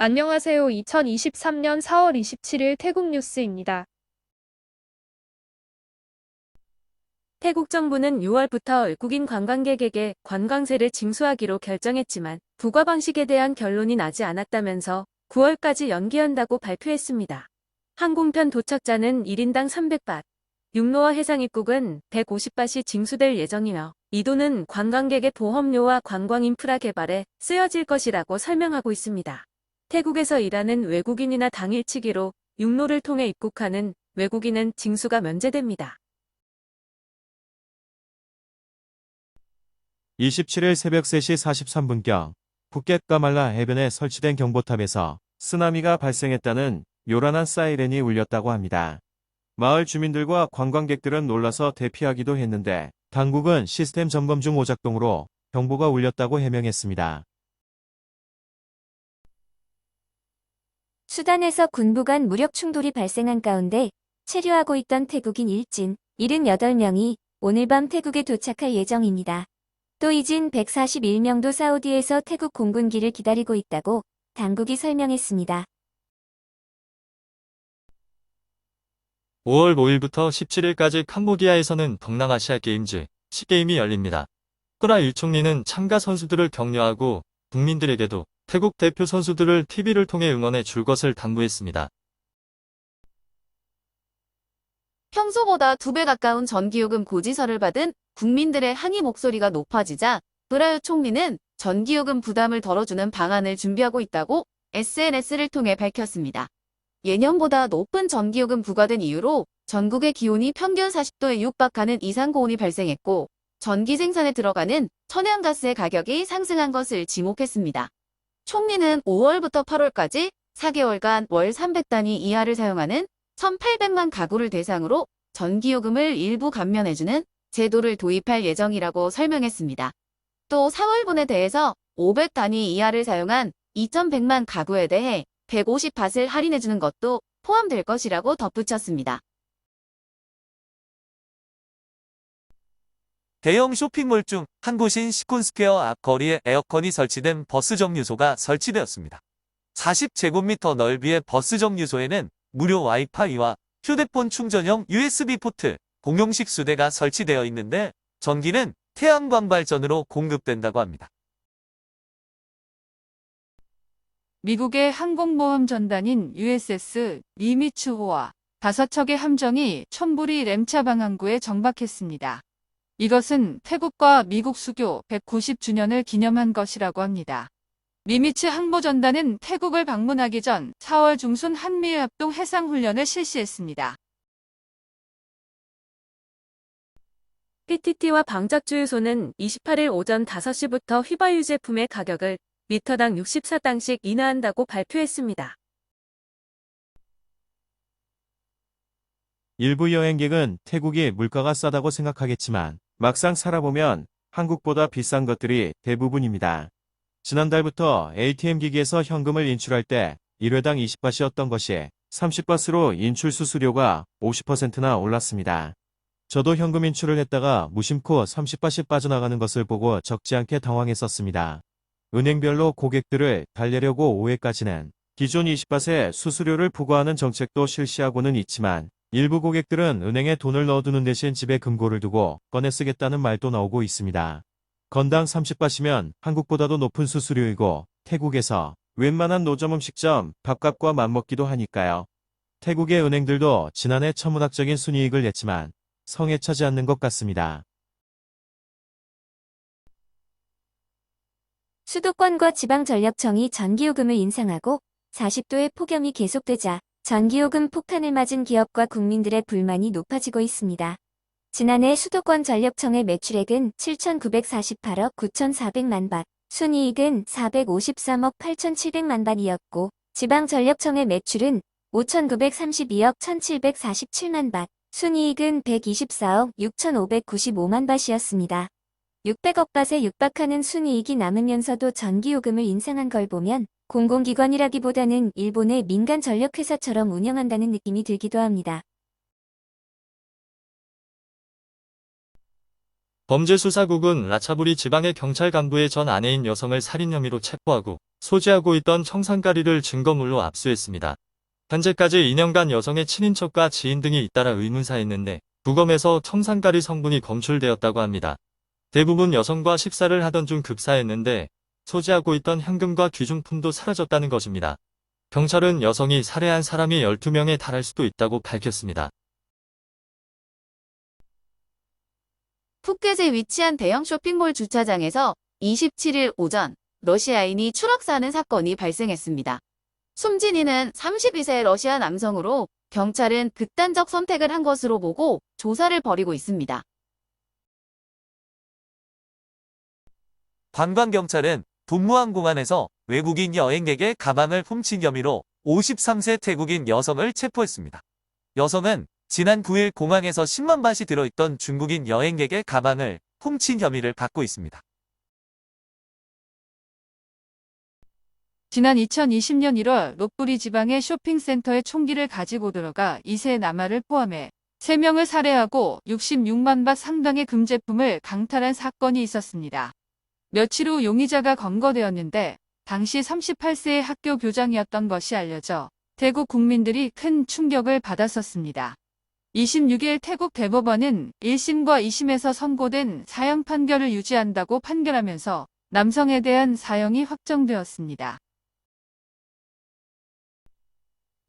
안녕하세요. 2023년 4월 27일 태국 뉴스입니다. 태국 정부는 6월부터 외국인 관광객에게 관광세를 징수하기로 결정했지만 부과 방식에 대한 결론이 나지 않았다면서 9월까지 연기한다고 발표했습니다. 항공편 도착자는 1인당 300밭, 육로와 해상 입국은 150밭이 징수될 예정이며 이 돈은 관광객의 보험료와 관광 인프라 개발에 쓰여질 것이라고 설명하고 있습니다. 태국에서 일하는 외국인이나 당일치기로 육로를 통해 입국하는 외국인은 징수가 면제됩니다. 27일 새벽 3시 43분경 푸켓 까말라 해변에 설치된 경보탑에서 쓰나미가 발생했다는 요란한 사이렌이 울렸다고 합니다. 마을 주민들과 관광객들은 놀라서 대피하기도 했는데 당국은 시스템 점검 중 오작동으로 경보가 울렸다고 해명했습니다. 수단에서 군부 간 무력 충돌이 발생한 가운데 체류하고 있던 태국인 일진 78명이 오늘 밤 태국에 도착할 예정입니다. 또 이진 141명도 사우디에서 태국 공군기를 기다리고 있다고 당국이 설명했습니다. 5월 5일부터 17일까지 캄보디아에서는 동남아시아 게임즈 시게임이 열립니다. 꾸라 일 총리는 참가 선수들을 격려하고 국민들에게도 태국 대표 선수들을 TV를 통해 응원해 줄 것을 당부했습니다. 평소보다 2배 가까운 전기요금 고지서를 받은 국민들의 항의 목소리가 높아지자 브라유 총리는 전기요금 부담을 덜어주는 방안을 준비하고 있다고 SNS를 통해 밝혔습니다. 예년보다 높은 전기요금 부과된 이유로 전국의 기온이 평균 40도에 육박하는 이상고온이 발생했고 전기 생산에 들어가는 천연가스의 가격이 상승한 것을 지목했습니다. 총리는 5월부터 8월까지 4개월간 월 300단위 이하를 사용하는 1,800만 가구를 대상으로 전기요금을 일부 감면해주는 제도를 도입할 예정이라고 설명했습니다. 또 4월분에 대해서 500단위 이하를 사용한 2,100만 가구에 대해 150밭을 할인해주는 것도 포함될 것이라고 덧붙였습니다. 대형 쇼핑몰 중 한 곳인 시콘스퀘어 앞 거리에 에어컨이 설치된 버스 정류소가 설치되었습니다. 40제곱미터 넓이의 버스 정류소에는 무료 와이파이와 휴대폰 충전형 USB 포트, 공용식 수대가 설치되어 있는데 전기는 태양광 발전으로 공급된다고 합니다. 미국의 항공모함 전단인 USS 니미츠호와 5척의 함정이 촌부리 램차방 항구에 정박했습니다. 이것은 태국과 미국 수교 190주년을 기념한 것이라고 합니다. 니미츠 항모전단은 태국을 방문하기 전 4월 중순 한미일 합동 해상훈련을 실시했습니다. PTT와 방작주유소는 28일 오전 5시부터 휘발유 제품의 가격을 리터당 64당씩 인하한다고 발표했습니다. 일부 여행객은 태국이 물가가 싸다고 생각하겠지만 막상 살아보면 한국보다 비싼 것들이 대부분입니다. 지난달부터 ATM 기기에서 현금을 인출할 때 1회당 20바트였던 것이 30바트로 인출 수수료가 50%나 올랐습니다. 저도 현금 인출을 했다가 무심코 30바트 빠져나가는 것을 보고 적지 않게 당황했었습니다. 은행별로 고객들을 달래려고 5회까지는 기존 20바트의 수수료를 부과하는 정책도 실시하고는 있지만 일부 고객들은 은행에 돈을 넣어두는 대신 집에 금고를 두고 꺼내 쓰겠다는 말도 나오고 있습니다. 건당 30바트면 한국보다도 높은 수수료이고 태국에서 웬만한 노점 음식점 밥값과 맞먹기도 하니까요. 태국의 은행들도 지난해 천문학적인 순이익을 냈지만 성에 차지 않는 것 같습니다. 수도권과 지방전력청이 전기요금을 인상하고 40도의 폭염이 계속되자 전기요금 폭탄을 맞은 기업과 국민들의 불만이 높아지고 있습니다. 지난해 수도권 전력청의 매출액은 7,948억 9,400만 바, 순이익은 453억 8,700만 바이었고 지방전력청의 매출은 5,932억 1,747만 바, 순이익은 124억 6,595만 바이었습니다. 600억 밭에 육박하는 순이익이 남으면서도 전기요금을 인상한 걸 보면 공공기관이라기보다는 일본의 민간 전력회사처럼 운영한다는 느낌이 들기도 합니다. 범죄수사국은 라차부리 지방의 경찰 간부의 전 아내인 여성을 살인 혐의로 체포하고 소지하고 있던 청산가리를 증거물로 압수했습니다. 현재까지 2년간 여성의 친인척과 지인 등이 잇따라 의문사했는데 부검에서 청산가리 성분이 검출되었다고 합니다. 대부분 여성과 식사를 하던 중 급사했는데 소지하고 있던 현금과 귀중품도 사라졌다는 것입니다. 경찰은 여성이 살해한 사람이 12명에 달할 수도 있다고 밝혔습니다. 푸켓에 위치한 대형 쇼핑몰 주차장에서 27일 오전 러시아인이 추락사는 사건이 발생했습니다. 숨진 이는 32세 러시아 남성으로 경찰은 극단적 선택을 한 것으로 보고 조사를 벌이고 있습니다. 관광경찰은 돈무안 공항에서 외국인 여행객의 가방을 훔친 혐의로 53세 태국인 여성을 체포했습니다. 여성은 지난 9일 공항에서 10만 바트이 들어있던 중국인 여행객의 가방을 훔친 혐의를 받고 있습니다. 지난 2020년 1월 롯부리 지방의 쇼핑센터에 총기를 가지고 들어가 2세 남아를 포함해 3명을 살해하고 66만 바 상당의 금제품을 강탈한 사건이 있었습니다. 며칠 후 용의자가 검거되었는데 당시 38세의 학교 교장이었던 것이 알려져 태국 국민들이 큰 충격을 받았었습니다. 26일 태국 대법원은 1심과 2심에서 선고된 사형 판결을 유지한다고 판결하면서 남성에 대한 사형이 확정되었습니다.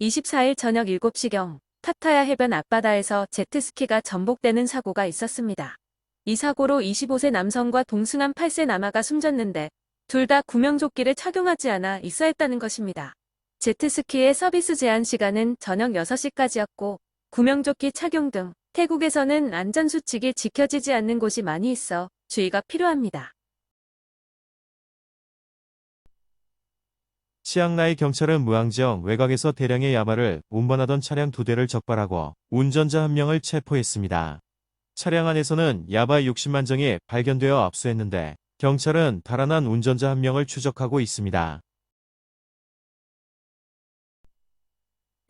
24일 저녁 7시경 파타야 해변 앞바다에서 제트스키가 전복되는 사고가 있었습니다. 이 사고로 25세 남성과 동승한 8세 남아가 숨졌는데 둘 다 구명조끼를 착용하지 않아 입사했다는 것입니다. 제트스키의 서비스 제한 시간은 저녁 6시까지였고 구명조끼 착용 등 태국에서는 안전수칙이 지켜지지 않는 곳이 많이 있어 주의가 필요합니다. 치앙라이 경찰은 무항지역 외곽에서 대량의 야마를 운반하던 차량 2대를 적발하고 운전자 1명을 체포했습니다. 차량 안에서는 야바 60만 정이 발견되어 압수했는데 경찰은 달아난 운전자 1명을 추적하고 있습니다.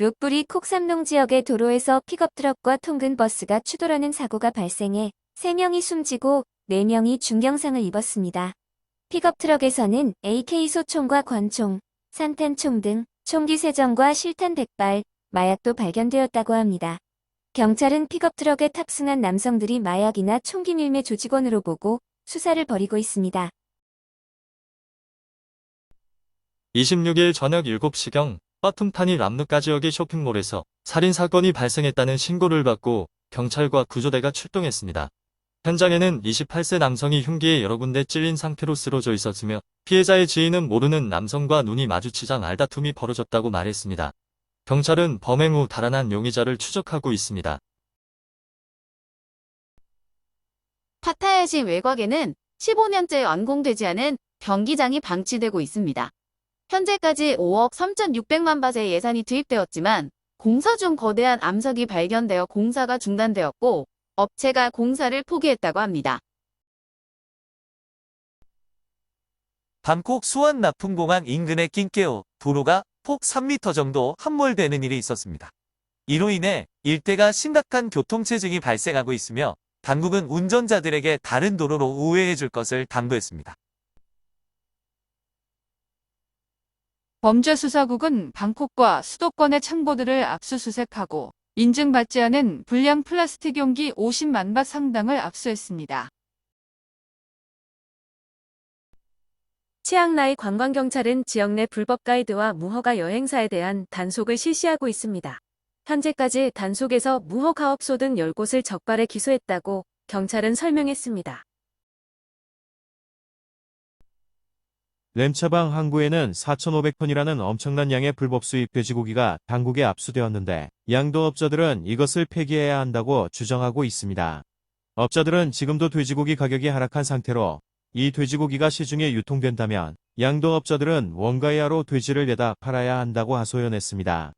롯부리 콕삼농 지역의 도로에서 픽업트럭과 통근버스가 추돌하는 사고가 발생해 3명이 숨지고 4명이 중경상을 입었습니다. 픽업트럭에서는 AK 소총과 권총, 산탄총 등 총기 3정과 실탄 100발, 마약도 발견되었다고 합니다. 경찰은 픽업트럭에 탑승한 남성들이 마약이나 총기 밀매 조직원으로 보고 수사를 벌이고 있습니다. 26일 저녁 7시경 빠툼타니 람누카 지역의 쇼핑몰에서 살인사건이 발생했다는 신고를 받고 경찰과 구조대가 출동했습니다. 현장에는 28세 남성이 흉기에 여러 군데 찔린 상태로 쓰러져 있었으며 피해자의 지인은 모르는 남성과 눈이 마주치자 말다툼이 벌어졌다고 말했습니다. 경찰은 범행 후 달아난 용의자를 추적하고 있습니다. 파타야시 외곽에는 15년째 완공되지 않은 경기장이 방치되고 있습니다. 현재까지 5억 3,600만 바트의 예산이 투입되었지만 공사 중 거대한 암석이 발견되어 공사가 중단되었고 업체가 공사를 포기했다고 합니다. 방콕 수완 나품공항 인근의 낑케오 도로가 폭 3m 정도 함몰되는 일이 있었습니다. 이로 인해 일대가 심각한 교통체증이 발생하고 있으며 당국은 운전자들에게 다른 도로로 우회해 줄 것을 당부했습니다. 범죄수사국은 방콕과 수도권의 창고들을 압수수색하고 인증받지 않은 불량 플라스틱 용기 50만 바 상당을 압수했습니다. 치앙라이 관광경찰은 지역 내 불법 가이드와 무허가 여행사에 대한 단속을 실시하고 있습니다. 현재까지 단속에서 무허가업소 등 10곳을 적발해 기소했다고 경찰은 설명했습니다. 램차방 항구에는 4,500톤이라는 엄청난 양의 불법 수입 돼지고기가 당국에 압수되었는데 양도업자들은 이것을 폐기해야 한다고 주장하고 있습니다. 업자들은 지금도 돼지고기 가격이 하락한 상태로 이 돼지고기가 시중에 유통된다면 양도업자들은 원가 이하로 돼지를 내다 팔아야 한다고 하소연했습니다.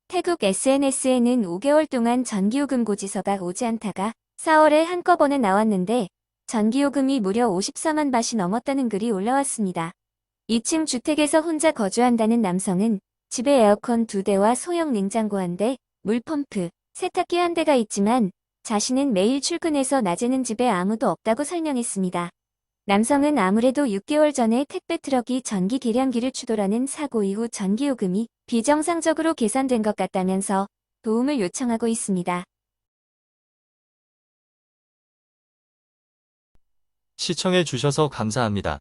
태국 SNS에는 5개월 동안 전기요금 고지서가 오지 않다가 4월에 한꺼번에 나왔는데 전기요금이 무려 54만 바트이 넘었다는 글이 올라왔습니다. 2층 주택에서 혼자 거주한다는 남성은 집에 에어컨 2대와 소형 냉장고 1대, 물펌프, 세탁기 한 대가 있지만 자신은 매일 출근해서 낮에는 집에 아무도 없다고 설명했습니다. 남성은 아무래도 6개월 전에 택배 트럭이 전기 계량기를 추돌하는 사고 이후 전기요금이 비정상적으로 계산된 것 같다면서 도움을 요청하고 있습니다. 시청해 주셔서 감사합니다.